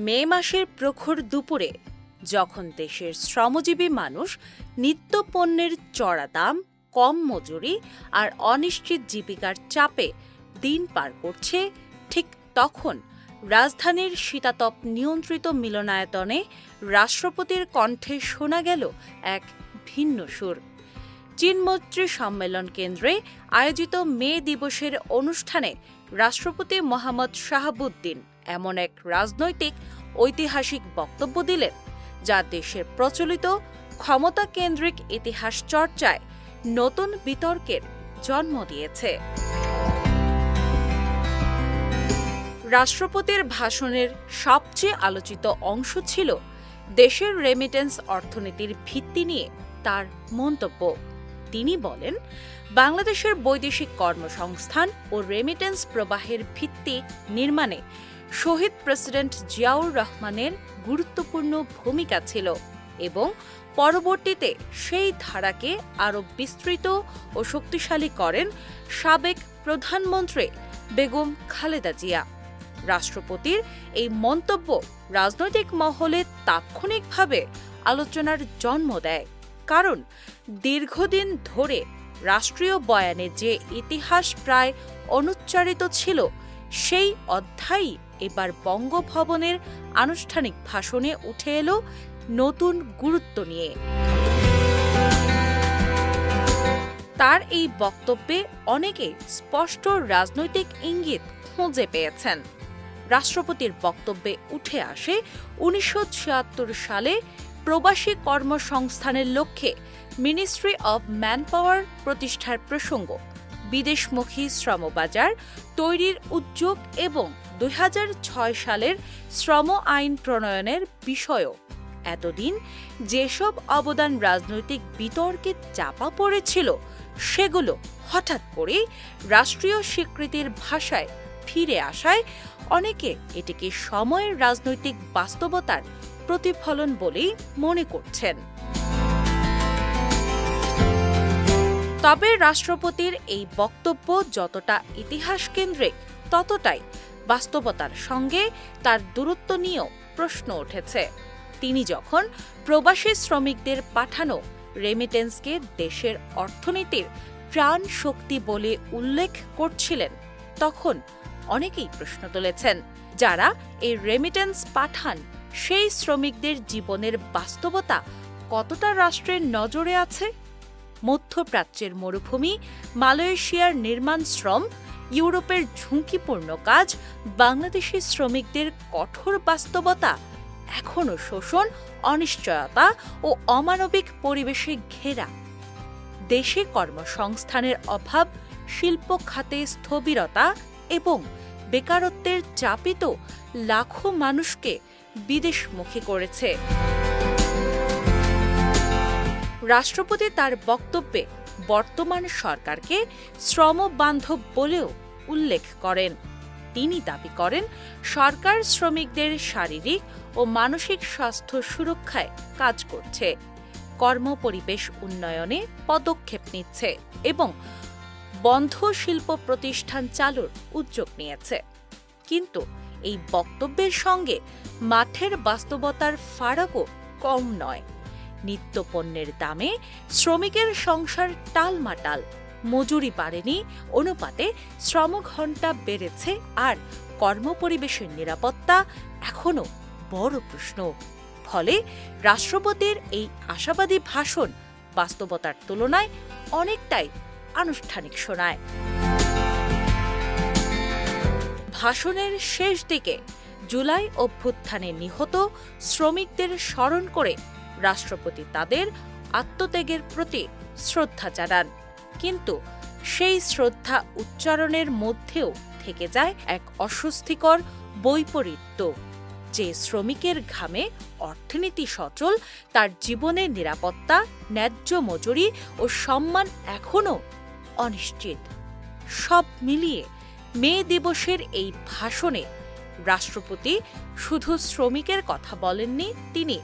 মে মাসের প্রখর দুপুরে যখন দেশের শ্রমজীবী মানুষ নিত্যপণ্যের চড়া দাম, কম মজুরি আর অনিশ্চিত জীবিকার চাপে দিন পার করছে, ঠিক তখন রাজধানীর শীতাতপ নিয়ন্ত্রিত মিলনায়তনে রাষ্ট্রপতির কণ্ঠে শোনা গেল এক ভিন্ন সুর। চীনমৈত্রী সম্মেলন কেন্দ্রে আয়োজিত মে দিবসের অনুষ্ঠানে রাষ্ট্রপতি মোহাম্মদ শাহাবুদ্দিন এমন এক রাজনৈতিক ঐতিহাসিক বক্তব্য দিলেন, যা দেশের প্রচলিত ক্ষমতাকেন্দ্রিক ইতিহাস চর্চায় নতুন বিতর্কের জন্ম দিয়েছে। রাষ্ট্রপতির ভাষণের সবচেয়ে আলোচিত অংশ ছিল দেশের রেমিটেন্স অর্থনীতির ভিত্তি নিয়ে তার মন্তব্য। তিনি বলেন, বাংলাদেশের বৈদেশিক কর্মসংস্থান ও রেমিটেন্স প্রবাহের ভিত্তি নির্মাণে শহীদ প্রেসিডেন্ট জিয়াউর রহমানের গুরুত্বপূর্ণ ভূমিকা ছিল এবং পরবর্তীতে সেই ধারাকে আরও বিস্তৃত ও শক্তিশালী করেন সাবেক প্রধানমন্ত্রী বেগম খালেদা জিয়া। রাষ্ট্রপতির এই মন্তব্য রাজনৈতিক মহলে তাৎক্ষণিকভাবে আলোচনার জন্ম দেয়, কারণ দীর্ঘদিন ধরে রাষ্ট্রীয় বয়ানে যে ইতিহাস প্রায় অনুচ্চারিত ছিল, সেই অধ্যায়ই এবার বঙ্গভবনের আনুষ্ঠানিক ভাষণে উঠে এলো নতুন গুরুত্ব নিয়ে। তার এই বক্তব্যে অনেকে স্পষ্ট রাজনৈতিক ইঙ্গিত খুঁজে পেয়েছেন। রাষ্ট্রপতির বক্তব্যে উঠে আসে ১৯৭৬ সালে প্রবাসী কর্মসংস্থানের লক্ষ্যে মিনিস্ট্রি অব ম্যানপাওয়ার প্রতিষ্ঠার প্রসঙ্গ, বিদেশমুখী শ্রমবাজার তৈরির উদ্যোগ এবং ২০০৬ সালের শ্রম আইন প্রণয়নের বিষয়ও। এতদিন যেসব অবদান রাজনৈতিক বিতর্কে চাপা পড়েছিল, সেগুলো হঠাৎ করে রাষ্ট্রীয় স্বীকৃতির ভাষায় ফিরে আসায় অনেকে এটিকে সময়ের রাজনৈতিক বাস্তবতার প্রতিফলন বলেই মনে করছেন। তবে রাষ্ট্রপতির এই বক্তব্য যতটা ইতিহাস কেন্দ্রিক, ততটাই বাস্তবতার সঙ্গে তার দূরত্ব নিয়েও প্রশ্ন উঠেছে। তিনি যখন প্রবাসী শ্রমিকদের পাঠানো রেমিটেন্সকে দেশের অর্থনীতির প্রাণ শক্তি বলে উল্লেখ করছিলেন, তখন অনেকেই প্রশ্ন তুলেছেন, যারা এই রেমিটেন্স পাঠান সেই শ্রমিকদের জীবনের বাস্তবতা কতটা রাষ্ট্রের নজরে আছে? মধ্যপ্রাচ্যের মরুভূমি, মালয়েশিয়ার নির্মাণ শ্রম, ইউরোপের ঝুঁকিপূর্ণ কাজ, বাংলাদেশি শ্রমিকদের কঠোর বাস্তবতা এখনও শোষণ, অনিশ্চয়তা ও অমানবিক পরিবেশে ঘেরা। দেশে কর্মসংস্থানের অভাব, শিল্প খাতে স্থবিরতা এবং বেকারত্বের চাপিত লাখো মানুষকে বিদেশমুখী করেছে। রাষ্ট্রপতি তার বক্তব্যে বর্তমান সরকারকে শ্রমবান্ধব বলেও উল্লেখ করেন। তিনি দাবি করেন, সরকার শ্রমিকদের শারীরিক ও মানসিক স্বাস্থ্য সুরক্ষায় কাজ করছে, কর্মপরিবেশ উন্নয়নে পদক্ষেপ নিচ্ছে এবং বন্ধ শিল্প প্রতিষ্ঠান চালুর উদ্যোগ নিয়েছে। কিন্তু এই বক্তব্যের সঙ্গে মাঠের বাস্তবতার ফারাকও কম নয়। নিত্যপণ্যের দামে শ্রমিকের সংসার টালমাটাল, মজুরি বাড়েনি, অনুপাতে শ্রমঘণ্টা বেড়েছে, আর কর্মপরিবেশের নিরাপত্তা এখনও বড় প্রশ্ন। ফলে রাষ্ট্রপতির এই আশাবাদী ভাষণ বাস্তবতার তুলনায় অনেকটাই আনুষ্ঠানিক শোনায়। ভাষণের শেষ দিকে জুলাই অভ্যুত্থানে নিহত শ্রমিকদের স্মরণ করে রাষ্ট্রপতি তাদের আত্মত্যাগের প্রতি শ্রদ্ধা জানান। কিন্তু সেই শ্রদ্ধা উচ্চারণের মধ্যেও থেকে যায় এক অস্বস্তিকর বৈপরীত্য, যে শ্রমিকের ঘামে অর্থনীতি সচল, তার জীবনের নিরাপত্তা, ন্যায্য মজুরি ও সম্মান এখনও অনিশ্চিত। সব মিলিয়ে মে দিবসের এই ভাষণে রাষ্ট্রপতি শুধু শ্রমিকের কথা বলেননি, তিনি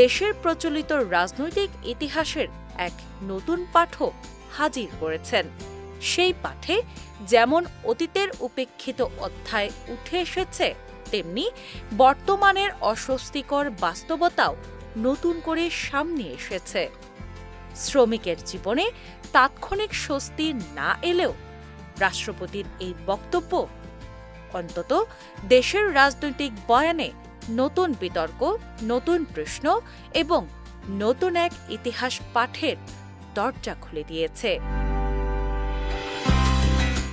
দেশের প্রচলিত রাজনৈতিক ইতিহাসের এক নতুন পাঠও হাজির করেছেন। সেই পাঠে যেমন অতীতের উপেক্ষিত অধ্যায় উঠে এসেছে, তেমনি বর্তমানের অস্বস্তিকর বাস্তবতাও নতুন করে সামনে এসেছে। শ্রমিকের জীবনে তাৎক্ষণিক স্বস্তি না এলেও রাষ্ট্রপতির এই বক্তব্য অন্তত দেশের রাজনৈতিক বয়ানে নতুন বিতর্ক, নতুন প্রশ্ন এবং নতুন এক ইতিহাস পাঠের দরজা খুলে দিয়েছে।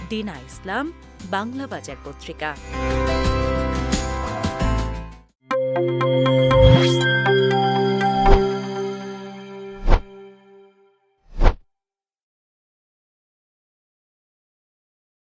দিনা ইসলাম, বাংলা বাজার পত্রিকা।